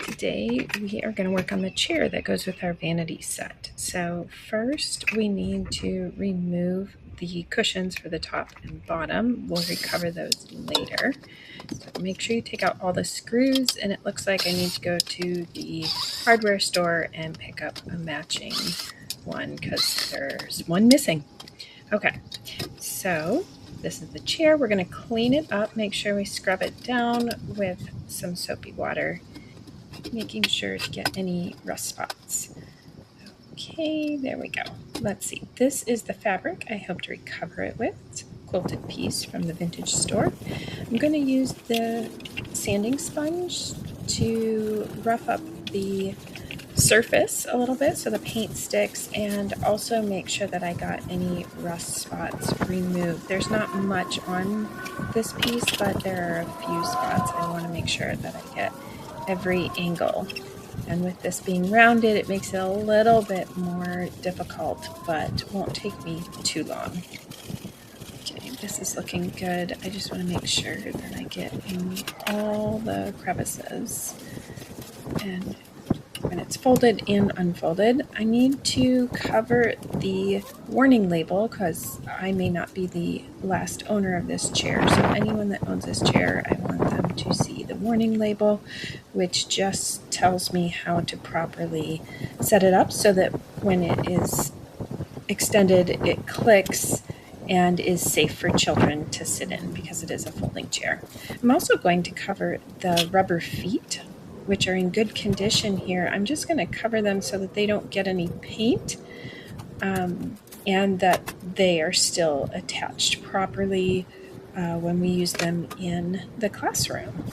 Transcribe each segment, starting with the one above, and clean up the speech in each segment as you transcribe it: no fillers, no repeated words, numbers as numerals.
Today we are going to work on the chair that goes with our vanity set. So first we need to remove the cushions for the top and bottom. We'll recover those later. So make sure you take out all the screws, and it looks like I need to go to the hardware store and pick up a matching one because there's one missing. Okay, so this is the chair. We're going to clean it up, make sure we scrub it down with some soapy water, making sure to get any rust spots. Okay, there we go. Let's see. This is the fabric I hope to recover it with. It's a quilted piece from the vintage store. I'm going to use the sanding sponge to rough up the surface a little bit so the paint sticks, and also make sure that I got any rust spots removed. There's not much on this piece, but there are a few spots I want to make sure that I get every angle. And with this being rounded, it makes it a little bit more difficult, but won't take me too long. Okay, this is looking good. I just want to make sure that I get in all the crevices. And when it's folded and unfolded, I need to cover the warning label because I may not be the last owner of this chair. So anyone that owns this chair, I want them to see the warning label, which just tells me how to properly set it up so that when it is extended, it clicks and is safe for children to sit in because it is a folding chair. I'm also going to cover the rubber feet, which are in good condition here. I'm just going to cover them so that they don't get any paint, and that they are still attached properly when we use them in the classroom.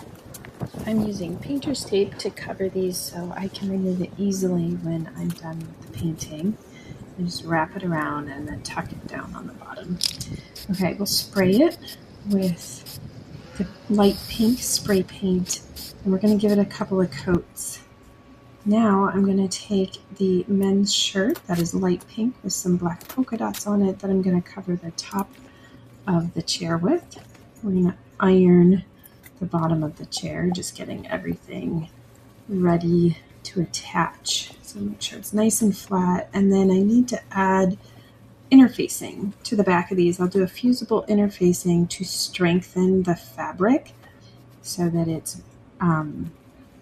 I'm using painter's tape to cover these so I can remove it easily when I'm done with the painting. And just wrap it around and then tuck it down on the bottom. Okay, we'll spray it with the light pink spray paint, and we're going to give it a couple of coats. Now I'm going to take the men's shirt that is light pink with some black polka dots on it that I'm going to cover the top of the chair with. We're going to iron the bottom of the chair, just getting everything ready to attach. So make sure it's nice and flat. And then I need to add interfacing to the back of these. I'll do a fusible interfacing to strengthen the fabric so that it's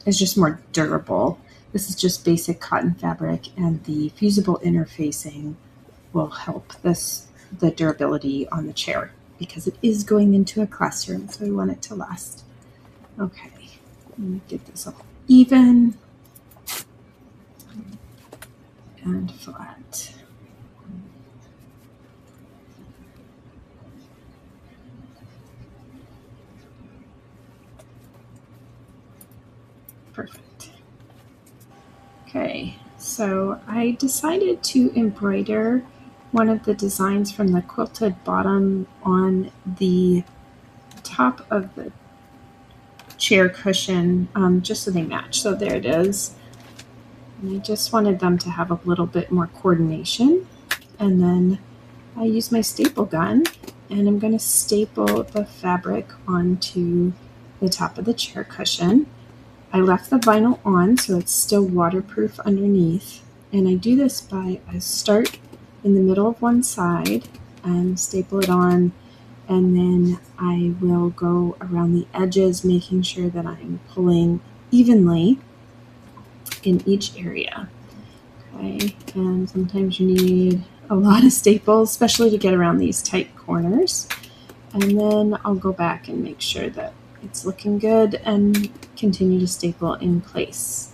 just more durable. This is just basic cotton fabric, and the fusible interfacing will help the durability on the chair because it is going into a classroom, so we want it to last. Okay, let me get this all even and flat. Perfect. Okay, so I decided to embroider one of the designs from the quilted bottom on the top of the chair cushion, just so they match. So there it is. And I just wanted them to have a little bit more coordination. And then I use my staple gun, and I'm going to staple the fabric onto the top of the chair cushion. I left the vinyl on so it's still waterproof underneath. And I do this by I start in the middle of one side and staple it on, and then I will go around the edges, making sure that I'm pulling evenly in each area. Okay, and sometimes you need a lot of staples, especially to get around these tight corners. And then I'll go back and make sure that it's looking good and continue to staple in place.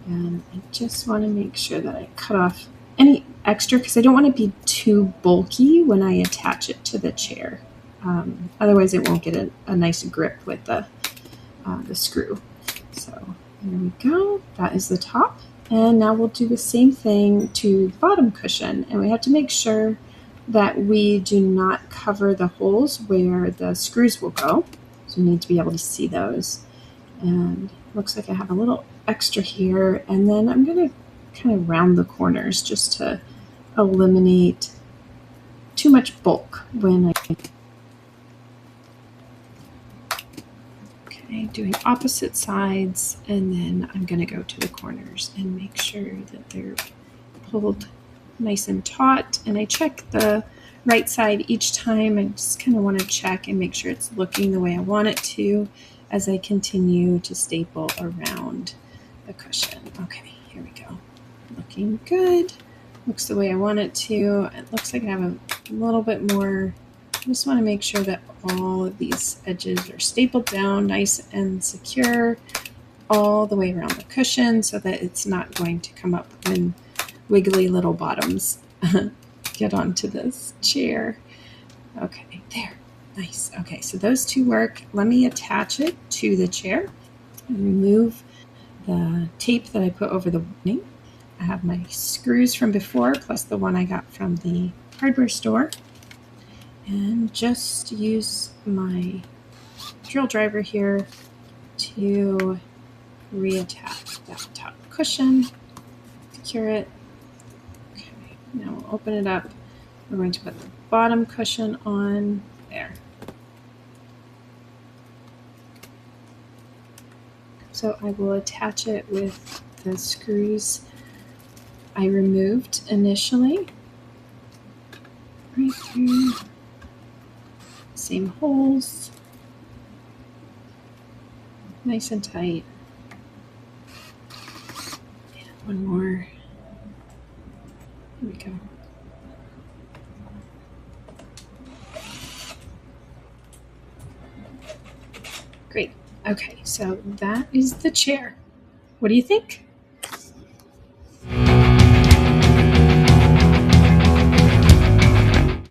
And I just want to make sure that I cut off any extra because I don't want to be too bulky when I attach it to the chair. Otherwise it won't get a nice grip with the screw. So there we go. That is the top. And now we'll do the same thing to the bottom cushion. And we have to make sure that we do not cover the holes where the screws will go. So we need to be able to see those. And it looks like I have a little extra here. And then I'm going to kind of round the corners just to eliminate too much bulk when I doing opposite sides, and then I'm going to go to the corners and make sure that they're pulled nice and taut. And I check the right side each time. I just kind of want to check and make sure it's looking the way I want it to as I continue to staple around the cushion. Okay, here we go. Looking good. Looks the way I want it to. It looks like I have a little bit more. I just want to make sure that all of these edges are stapled down nice and secure all the way around the cushion so that it's not going to come up when wiggly little bottoms get onto this chair. Okay, there. Nice. Okay, so those two work. Let me attach it to the chair and remove the tape that I put over the warning. I have my screws from before plus the one I got from the hardware store, and just use my drill driver here to reattach that top cushion, secure it. Okay, now we'll open it up. We're going to put the bottom cushion on there. So I will attach it with the screws I removed initially. Right through. Same holes. Nice and tight. And one more. Here we go. Great. Okay, so that is the chair. What do you think?